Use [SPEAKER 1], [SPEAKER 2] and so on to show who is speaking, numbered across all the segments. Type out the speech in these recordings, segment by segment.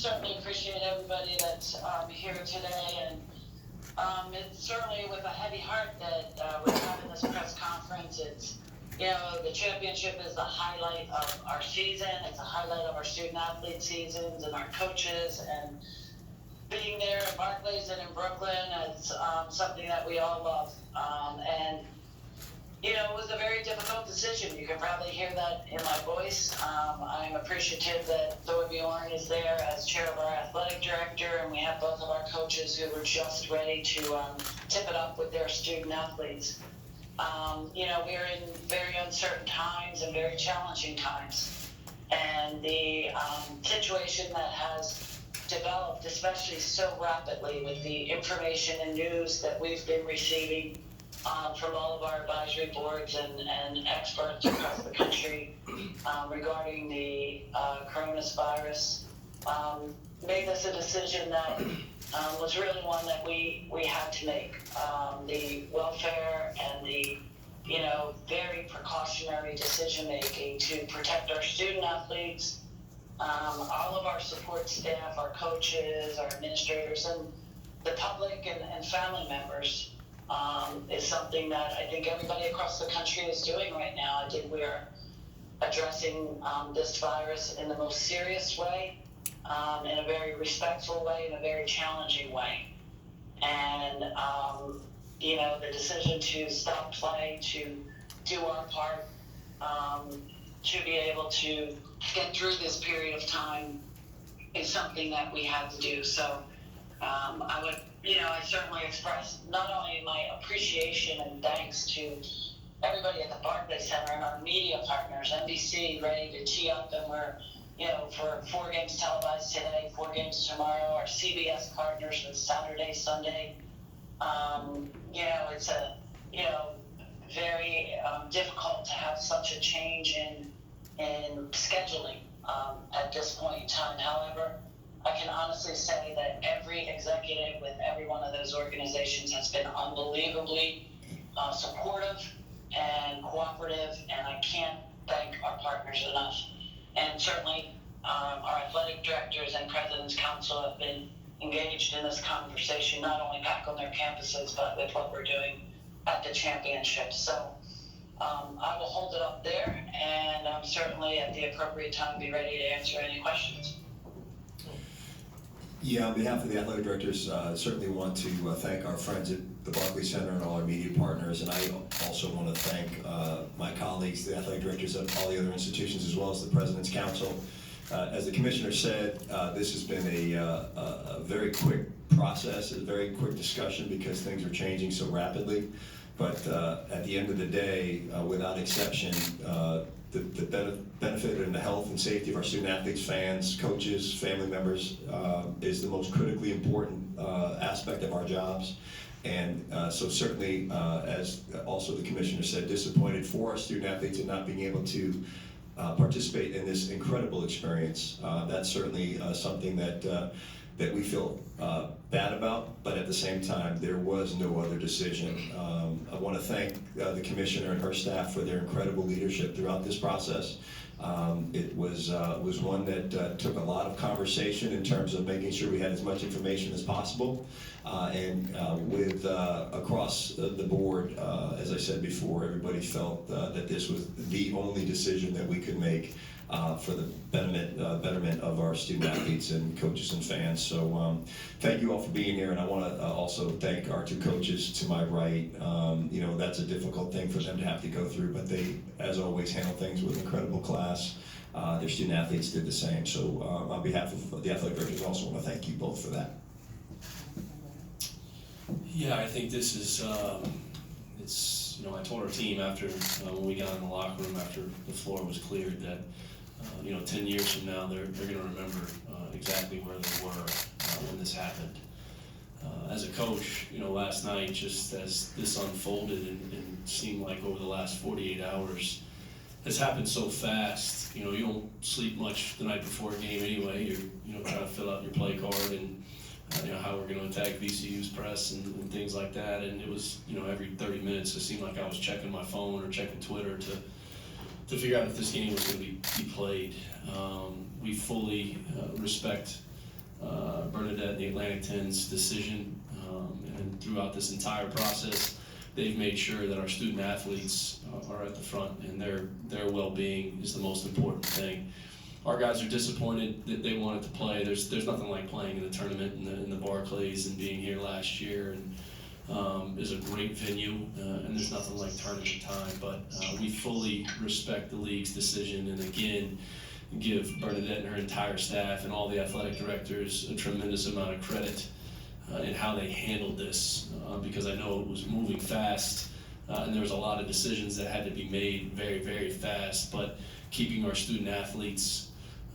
[SPEAKER 1] certainly appreciate everybody that's here today, and it's certainly with a heavy heart that we're having this press conference. It's, the championship is the highlight of our season. It's a highlight of our student-athlete seasons and our coaches, and being there at Barclays and in Brooklyn is something that we all love. And it was a very difficult decision. You can probably hear that in my voice. I'm appreciative that Thorr Bjorn is there as chair of our athletic director, and we have both of our coaches who were just ready to tip it up with their student athletes. We're in very uncertain times and very challenging times. And the situation that has developed, especially so rapidly with the information and news that we've been receiving from all of our advisory boards and experts across the country regarding the coronavirus, made this a decision that was really one that we had to make. The welfare and the very precautionary decision making to protect our student athletes, all of our support staff, our coaches, our administrators, and the public and family members is something that I think everybody across the country is doing right now. I think we're addressing this virus in the most serious way, in a very respectful way, in a very challenging way. And, the decision to stop play, to do our part, to be able to get through this period of time is something that we had to do. So I certainly express not only my appreciation and thanks to everybody at the Barclays Center and our media partners, NBC, ready to tee up, and we're, for 4 games televised today, 4 games tomorrow, our CBS partners with Saturday, Sunday. It's a, very difficult to have such a change in scheduling at this point in time. However, I can honestly say that every executive with every one of those organizations has been unbelievably supportive and cooperative, and I can't thank our partners enough. And certainly our athletic directors and President's Council have been engaged in this conversation, not only back on their campuses, but with what we're doing at the championship. So I will hold it up there, and certainly at the appropriate time be ready to answer any questions.
[SPEAKER 2] Yeah, on behalf of the athletic directors, certainly want to thank our friends at the Barclays Center and all our media partners, and I also want to thank my colleagues, the athletic directors of all the other institutions, as well as the President's Council. As the Commissioner said, this has been a very quick process, a very quick discussion, because things are changing so rapidly. But at the end of the day, without exception, the benefit and the health and safety of our student athletes, fans, coaches, family members is the most critically important aspect of our jobs. And so certainly, as also the Commissioner said, disappointed for our student athletes in not being able to participate in this incredible experience. That's certainly something that we feel bad about, but at the same time, there was no other decision. I want to thank the Commissioner and her staff for their incredible leadership throughout this process. It was one that took a lot of conversation in terms of making sure we had as much information as possible, and with across the board, as I said before, everybody felt that this was the only decision that we could make for the betterment of our student athletes and coaches and fans. So thank you all for being here, and I want to also thank our 2 coaches to my right. That's a difficult thing for them to have to go through, but they, as always, handle things with incredible class. Their student athletes did the same. So on behalf of the athletic directors, I also want to thank you both for that.
[SPEAKER 3] Yeah, I think this is, I told our team after, when we got in the locker room after the floor was cleared, that 10 years from now, they're going to remember exactly where they were when this happened. As a coach, last night, just as this unfolded and seemed like over the last 48 hours, has happened so fast. You don't sleep much the night before a game anyway. You're trying to fill out your play card and how we're going to attack VCU's press and things like that. And it was, every 30 minutes, it seemed like I was checking my phone or checking Twitter to figure out if this game was going to be played. We fully respect Bernadette and the Atlantic 10's decision, and throughout this entire process, they've made sure that our student athletes are at the front, and their well-being is the most important thing. Our guys are disappointed that they wanted to play. There's nothing like playing in the tournament in the Barclays and being here last year, and is a great venue, and there's nothing like tournament time. But we fully respect the league's decision, and again, give Bernadette and her entire staff and all the athletic directors a tremendous amount of credit in how they handled this, because I know it was moving fast, and there was a lot of decisions that had to be made very, very fast, but keeping our student athletes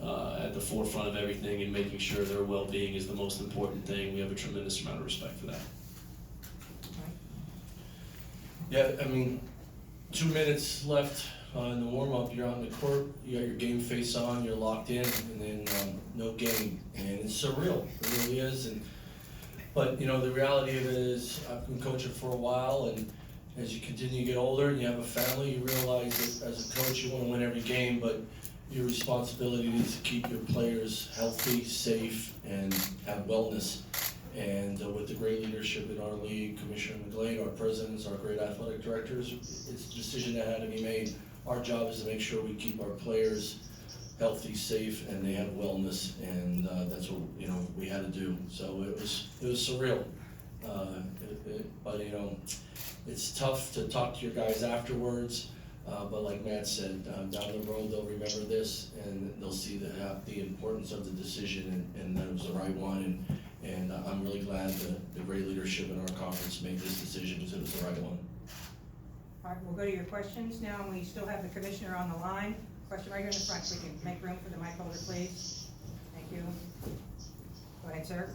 [SPEAKER 3] at the forefront of everything and making sure their well-being is the most important thing. We have a tremendous amount of respect for that.
[SPEAKER 4] Yeah, I mean, 2 minutes left in the warm-up, you're on the court, you got your game face on, you're locked in, and then no game, and it's surreal, it really is. But you know, the reality of it is, I've been coaching for a while, and as you continue to get older and you have a family, you realize that as a coach you want to win every game, but your responsibility is to keep your players healthy, safe, and have wellness. And with the great leadership in our league, Commissioner McGlade, our presidents, our great athletic directors, it's a decision that had to be made. Our job is to make sure we keep our players healthy, safe, and they have wellness, and that's what we had to do. So it was surreal, but it's tough to talk to your guys afterwards. But like Matt said, down the road they'll remember this, and they'll see the importance of the decision, and that it was the right one. And I'm really glad the great leadership in our conference made this decision, because it was the right one.
[SPEAKER 5] All right, we'll go to your questions now. We still have the commissioner on the line. Question right here in the front. We can make room for the mic holder, please. Thank you. Go ahead, sir.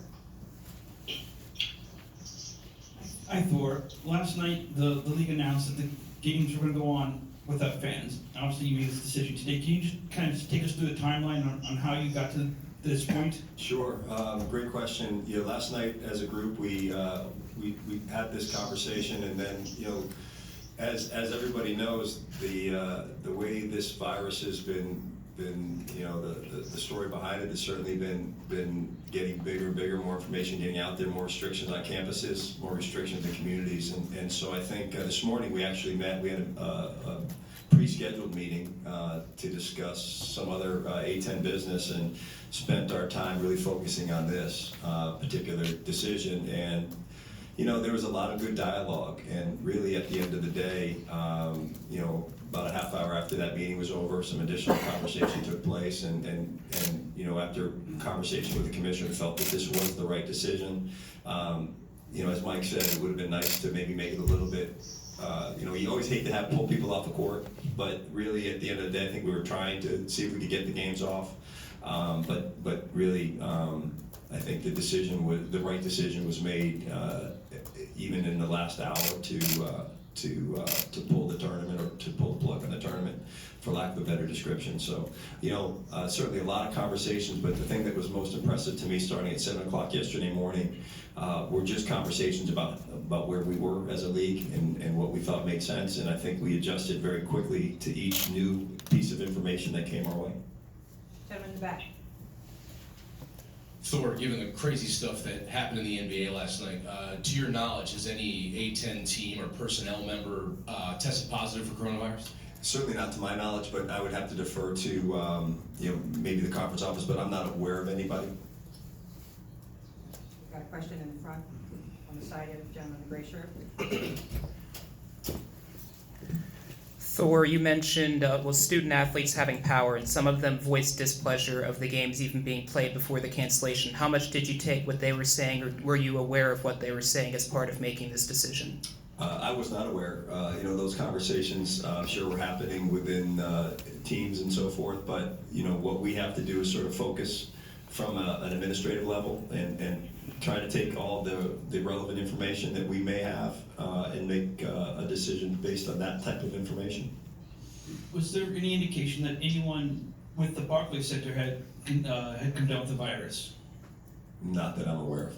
[SPEAKER 6] Hi, Thorr. Last night, the league announced that the games were going to go on without fans. Obviously, you made this decision today. Can you just kind of take us through the timeline on how you got to this point?
[SPEAKER 2] Sure. Great question. Last night as a group, we had this conversation, and then as everybody knows, the way this virus has been the story behind it has certainly been getting bigger and bigger, more information getting out there, more restrictions on campuses, more restrictions in communities, and so I think this morning we actually met. We had a pre-scheduled meeting to discuss some other A-10 business, and spent our time really focusing on this particular decision. And there was a lot of good dialogue, and really at the end of the day, about a half hour after that meeting was over, some additional conversation took place, and after conversation with the commissioner, felt that this was the right decision. As Mike said, it would have been nice to maybe make it a little bit, you always hate to pull people off the court, but really at the end of the day, I think we were trying to see if we could get the games off. But really, I think the right decision was made, even in the last hour to pull the tournament, or to pull the plug on the tournament, for lack of a better description. So, certainly a lot of conversations, but the thing that was most impressive to me, starting at 7 o'clock yesterday morning, were just conversations about where we were as a league and what we thought made sense. And I think we adjusted very quickly to each new piece of information that came our way.
[SPEAKER 5] Gentleman in the back.
[SPEAKER 7] Thorr, given the crazy stuff that happened in the NBA last night, to your knowledge, has any A-10 team or personnel member tested positive for coronavirus?
[SPEAKER 2] Certainly not to my knowledge, but I would have to defer to maybe the conference office, but I'm not aware of anybody.
[SPEAKER 5] Got a question in the front, on the side of the gentleman in the gray shirt.
[SPEAKER 8] Thorr, you mentioned student athletes having power, and some of them voiced displeasure of the games even being played before the cancellation. How much did you take what they were saying, or were you aware of what they were saying as part of making this decision?
[SPEAKER 2] I was not aware. Those conversations, I'm sure, were happening within teams and so forth, but what we have to do is sort of focus from an administrative level and try to take all the relevant information that we may have and make a decision based on that type of information.
[SPEAKER 6] Was there any indication that anyone with the Barclays Center had come down with the virus?
[SPEAKER 2] Not that I'm aware of.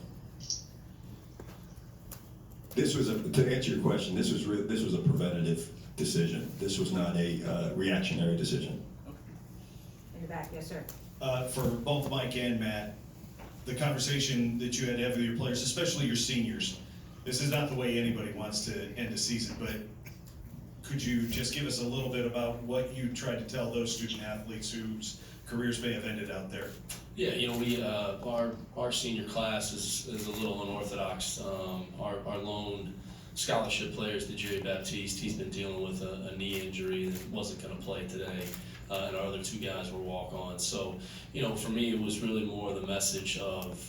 [SPEAKER 2] This was to answer your question, this was a preventative decision. This was not a reactionary decision.
[SPEAKER 5] In the back, yes, sir.
[SPEAKER 9] For both Mike and Matt, the conversation that you had to have with your players, especially your seniors. This is not the way anybody wants to end a season, but could you just give us a little bit about what you tried to tell those student athletes whose careers may have ended out there?
[SPEAKER 3] Yeah, you know, we our senior class is a little unorthodox. Our lone scholarship player is the Jerry Baptiste. He's been dealing with a knee injury and wasn't going to play today. And our other two guys were walk-ons. So, you know, for me, it was really more the message of,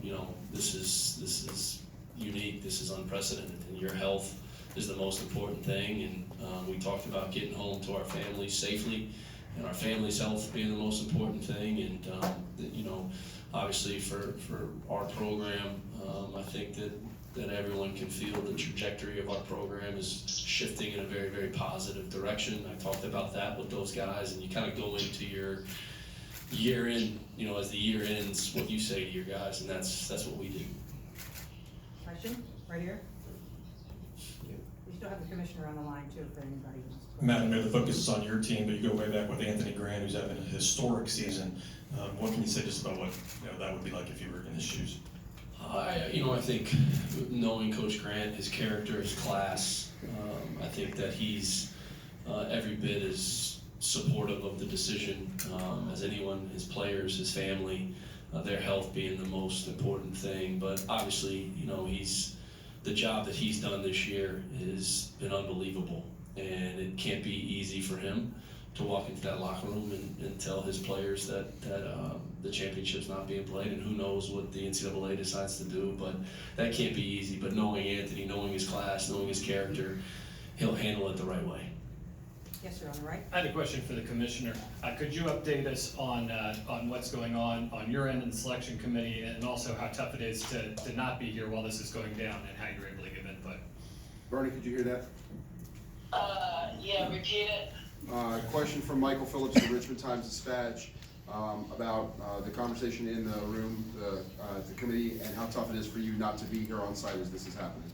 [SPEAKER 3] you know, this is unique, this is unprecedented, and your health is the most important thing. And we talked about getting home to our families safely, and our family's health being the most important thing. And you know, obviously for our program, I think that everyone can feel the trajectory of our program is shifting in a very, very positive direction. I talked about that with those guys, and you kind of go into your year end, you know, as the year ends, what you say to your guys, and that's what we do.
[SPEAKER 5] Question, right here? We still have the commissioner on the line too, if anybody wants to.
[SPEAKER 10] Matt, I know the focus is on your team, but you go way back with Anthony Grant, who's having a historic season. What can you say just about what that would be like if you were in his shoes?
[SPEAKER 3] I think knowing Coach Grant, his character, his class, I think that he's every bit as supportive of the decision as anyone, his players, his family, their health being the most important thing. But obviously, you know, the job that he's done this year has been unbelievable, and it can't be easy for him to walk into that locker room and tell his players that the championship's not being played, and who knows what the NCAA decides to do, but that can't be easy. But knowing Anthony, knowing his class, knowing his character, he'll handle it the right way.
[SPEAKER 5] Yes, sir, on the right.
[SPEAKER 11] I had a question for the commissioner. Could you update us on what's going on your end in the selection committee, and also how tough it is to not be here while this is going down, and how you're able to give input?
[SPEAKER 12] Bernie, could you hear that?
[SPEAKER 1] Yeah, repeat it.
[SPEAKER 12] Question from Michael Phillips, the Richmond Times-Dispatch, about the conversation in the room, the committee, and how tough it is for you not to be here on site as this is happening.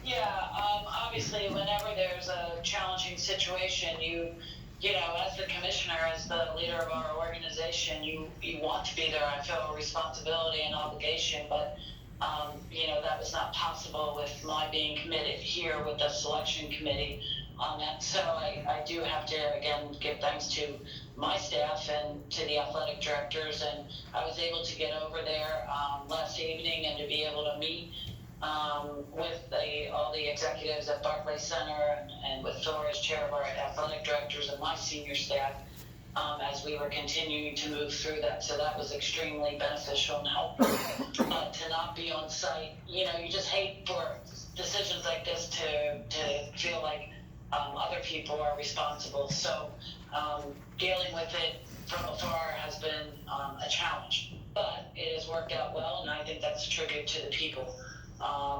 [SPEAKER 1] Yeah, obviously, whenever there's a challenging situation, you know, as the commissioner, as the leader of our organization, you want to be there. I feel a responsibility and obligation, but you know, that was not possible with my being committed here with the selection committee on that. So I do have to, again, give thanks to my staff and to the athletic directors, and I was able to get over there last evening and to be able to meet with all the executives at Barclays Center and with Thorr as chair of our athletic directors and my senior staff as we were continuing to move through that. So that was extremely beneficial and helpful. To not be on site, you know, you just hate for decisions like this to feel like other people are responsible. So dealing with it from afar has been a challenge, but it has worked out well, and I think that's a tribute to the people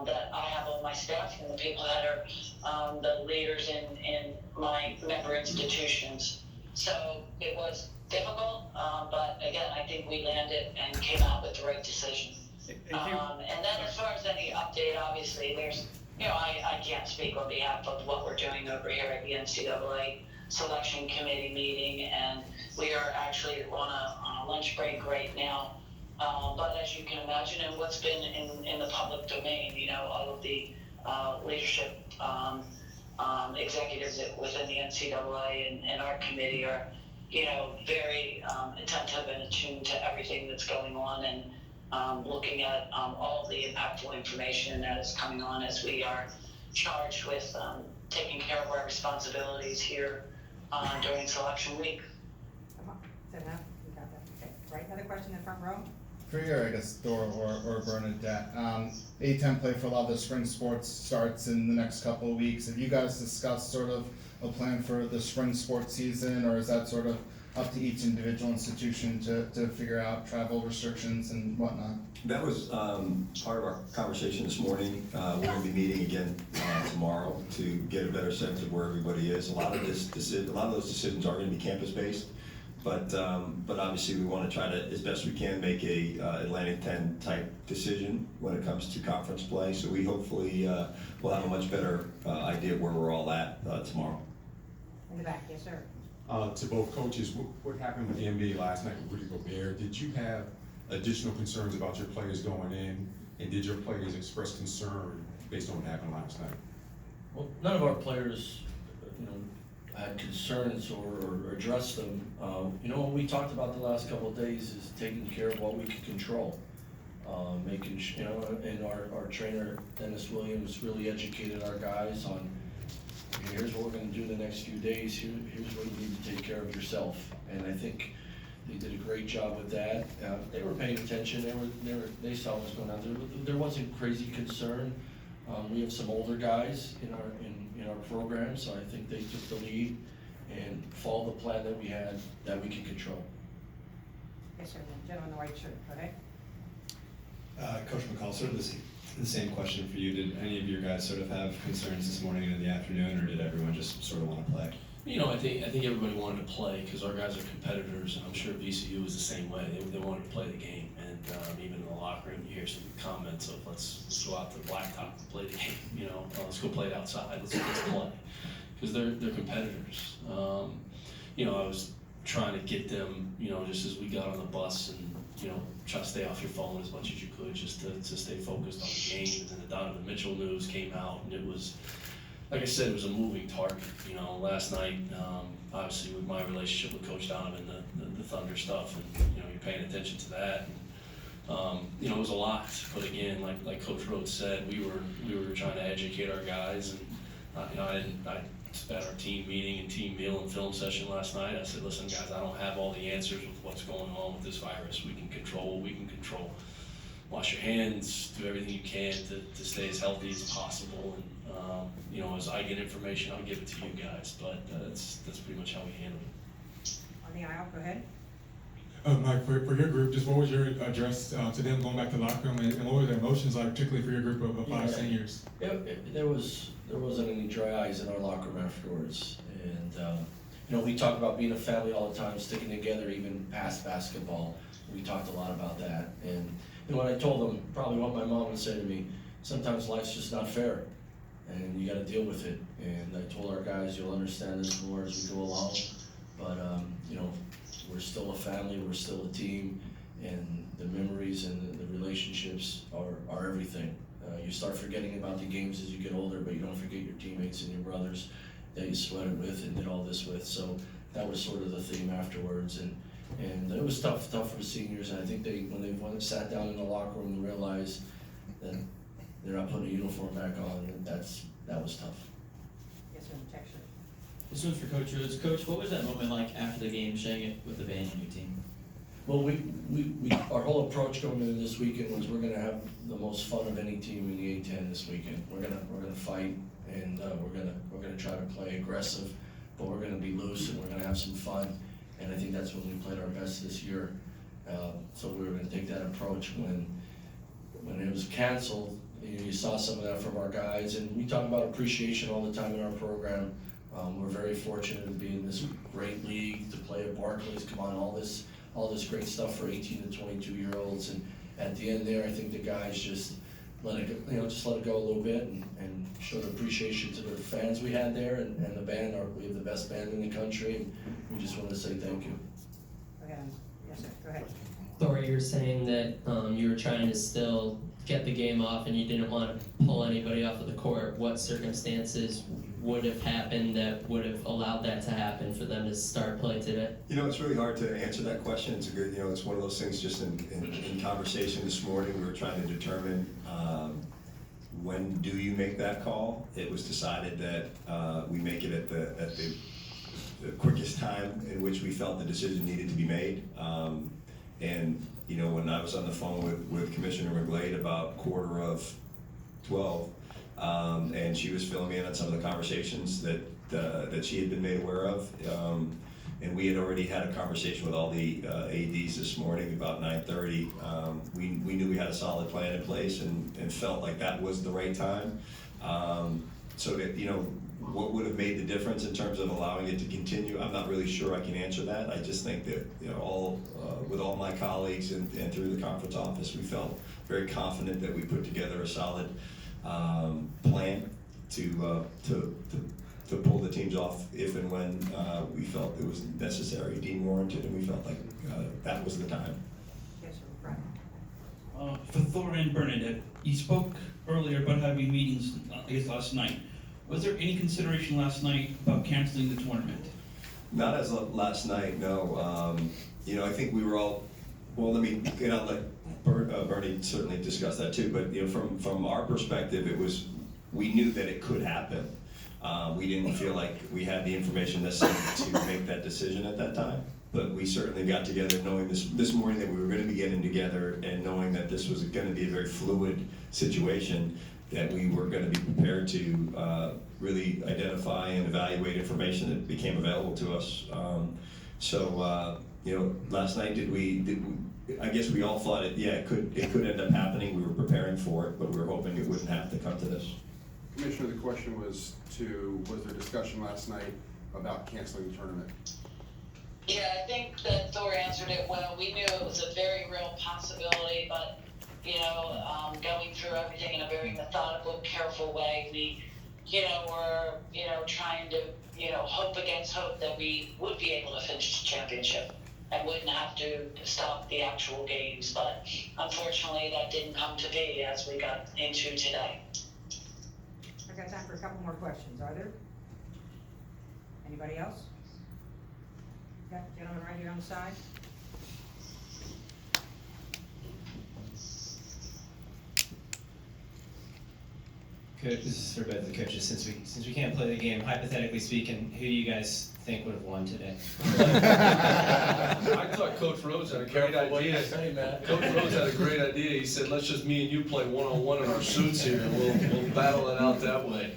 [SPEAKER 1] that I have on my staff and the people that are the leaders in my member institutions. So it was difficult, but again, I think we landed and came out with the right decision. And then as far as any update, obviously there's, you know, I can't speak on behalf of what we're doing over here at the NCAA selection committee meeting, and we are actually on a lunch break right now. But as you can imagine, and what's been in the public domain, you know, all of the leadership executives within the NCAA and our committee are, you know, very attentive and attuned to everything that's going on, and looking at all of the impactful information that is coming on as we are charged with taking care of our responsibilities here during selection week.
[SPEAKER 5] Come on, is that enough? We got that, okay. Right, another question in the front row?
[SPEAKER 13] For your, I guess, Thorr or Bernadette, A-10 play for a lot of the spring sports starts in the next couple of weeks. Have you guys discussed sort of a plan for the spring sports season, or is that sort of up to each individual institution to figure out travel restrictions and whatnot?
[SPEAKER 2] That was part of our conversation this morning. We're going to be meeting again tomorrow to get a better sense of where everybody is. A lot of those decisions are going to be campus-based, but obviously we want to try to, as best we can, make a Atlantic 10 type decision when it comes to conference play. So we hopefully will have a much better idea of where we're all at tomorrow.
[SPEAKER 5] In the back, yes, sir.
[SPEAKER 14] To both coaches, what happened with the NBA last night with Rudy Gobert? Did you have additional concerns about your players going in? And did your players express concern based on what happened last night?
[SPEAKER 4] Well, none of our players, had concerns or addressed them. What we talked about the last couple of days is taking care of what we can control. Making and our trainer, Dennis Williams, really educated our guys on, here's what we're gonna do the next few days, here's what you need to take care of yourself. And I think they did a great job with that. They were paying attention, they saw what was going on. There wasn't crazy concern. We have some older guys in our program, so I think they took the lead and followed the plan that we had that we can control.
[SPEAKER 5] Yes, sir, the gentleman in the white shirt, go ahead.
[SPEAKER 15] Coach McCall, sort of the same question for you. Did any of your guys sort of have concerns this morning and in the afternoon, or did everyone just sort of want to play?
[SPEAKER 3] I think everybody wanted to play because our guys are competitors, and I'm sure VCU was the same way. They wanted to play the game, and even in the locker room, you hear some comments of let's go out to the blacktop and play the game. Let's go play it outside. Let's play, because they're competitors. I was trying to get them, just as we got on the bus and try to stay off your phone as much as you could, just to stay focused on the game. And then the Donovan Mitchell news came out, and it was, like I said, it was a moving target. Last night, obviously with my relationship with Coach Donovan, the Thunder stuff, and you're paying attention to that. And, it was a lot. But again, like Coach Rhodes said, we were trying to educate our guys, and at our team meeting and team meal and film session last night, I said, listen guys, I don't have all the answers with what's going on with this virus. We can control what we can control. Wash your hands, do everything you can to stay as healthy as possible. And as I get information, I'll give it to you guys. But that's pretty much how we handle it.
[SPEAKER 5] On the aisle, go ahead.
[SPEAKER 14] Mike, for your group, just what was your address to them going back to the locker room, and what were their emotions like, particularly for your group of five seniors?
[SPEAKER 4] There wasn't any dry eyes in our locker room afterwards. And, we talk about being a family all the time, sticking together even past basketball. We talked a lot about that. And when I told them probably what my mom would say to me, sometimes life's just not fair, and you gotta deal with it. And I told our guys, you'll understand this more as we go along. But, we're still a family, we're still a team, and the memories and the relationships are everything. You start forgetting about the games as you get older, but you don't forget your teammates and your brothers that you sweated with and did all this with. So that was sort of the theme afterwards, and it was tough for the seniors. And I think when they sat down in the locker room and realized that they're not putting a uniform back on, that was tough.
[SPEAKER 5] Yes, sir, the texture.
[SPEAKER 16] This one's for Coach Rhodes. Coach, what was that moment like after the game, sharing it with the band and your team?
[SPEAKER 4] Well, our whole approach going into this weekend was we're gonna have the most fun of any team in the A-10 this weekend. We're gonna fight, and we're gonna try to play aggressive, but we're gonna be loose and we're gonna have some fun. And I think that's when we played our best this year. So we were gonna take that approach. When it was canceled, you saw some of that from our guys, and we talk about appreciation all the time in our program. We're very fortunate to be in this great league, to play at Barclays. Come on, all this great stuff for 18 to 22-year-olds, and at the end there, I think the guys just let it go a little bit and showed appreciation to the fans we had there and the band. We have the best band in the country, and we just want to say thank you.
[SPEAKER 5] Go ahead. Yes, sir, go ahead.
[SPEAKER 17] Thorr, you were saying that you were trying to still get the game off and you didn't want to pull anybody off of the court. What circumstances would have happened that would have allowed that to happen for them to start play today?
[SPEAKER 2] It's really hard to answer that question. It's a good, it's one of those things just in conversation this morning, we were trying to determine when do you make that call. It was decided that we make it at the quickest time in which we felt the decision needed to be made. And when I was on the phone with Commissioner McGlade about 11:45, and she was filling me in on some of the conversations that she had been made aware of. And we had already had a conversation with all the ADs this morning about 9:30. We knew we had a solid plan in place and felt like that was the right time. So that, what would have made the difference in terms of allowing it to continue, I'm not really sure I can answer that. I just think that, with all my colleagues and through the conference office, we felt very confident that we put together a solid plan to pull the teams off if and when we felt it was necessary, deemed warranted, and we felt like that was the time.
[SPEAKER 5] Yes, sir, Brian.
[SPEAKER 6] For Thorr and Bernadette, you spoke earlier about having meetings, I guess last night. Was there any consideration last night about canceling the tournament?
[SPEAKER 2] Not as of last night, no. You know, I think we were all, well, I'll let Bernie certainly discuss that too, but, you know, from our perspective, we knew that it could happen. We didn't feel like we had the information necessary to make that decision at that time. But we certainly got together knowing this morning that we were gonna be getting together and knowing that this was gonna be a very fluid situation, that we were gonna be prepared to really identify and evaluate information that became available to us. You know, last night I guess we all thought it could end up happening. We were preparing for it, but we were hoping it wouldn't have to come to this.
[SPEAKER 12] Commissioner, the question was there discussion last night about canceling the tournament?
[SPEAKER 1] Yeah, I think that Thor answered it well. We knew it was a very real possibility, but, you know, going through everything in a very methodical, careful way, we, you know, were, you know, trying to, you know, hope against hope that we would be able to finish the championship and wouldn't have to stop the actual games. But unfortunately, that didn't come to be as we got into today.
[SPEAKER 5] I've got time for a couple more questions. Are there? Anybody else? Got a gentleman right here on the side.
[SPEAKER 18] Coach, this is for both the coaches. Since we can't play the game, hypothetically speaking, who do you guys think would have won today?
[SPEAKER 3] I thought Coach Rhoades had a great idea. Coach Rhoades had a great idea. He said, let's just me and you play one-on-one in our suits here, and we'll battle it out that way.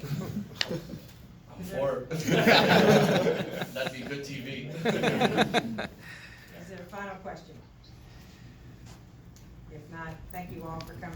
[SPEAKER 4] I'm for it. That'd be good TV.
[SPEAKER 5] Is there a final question? If not, thank you all for coming.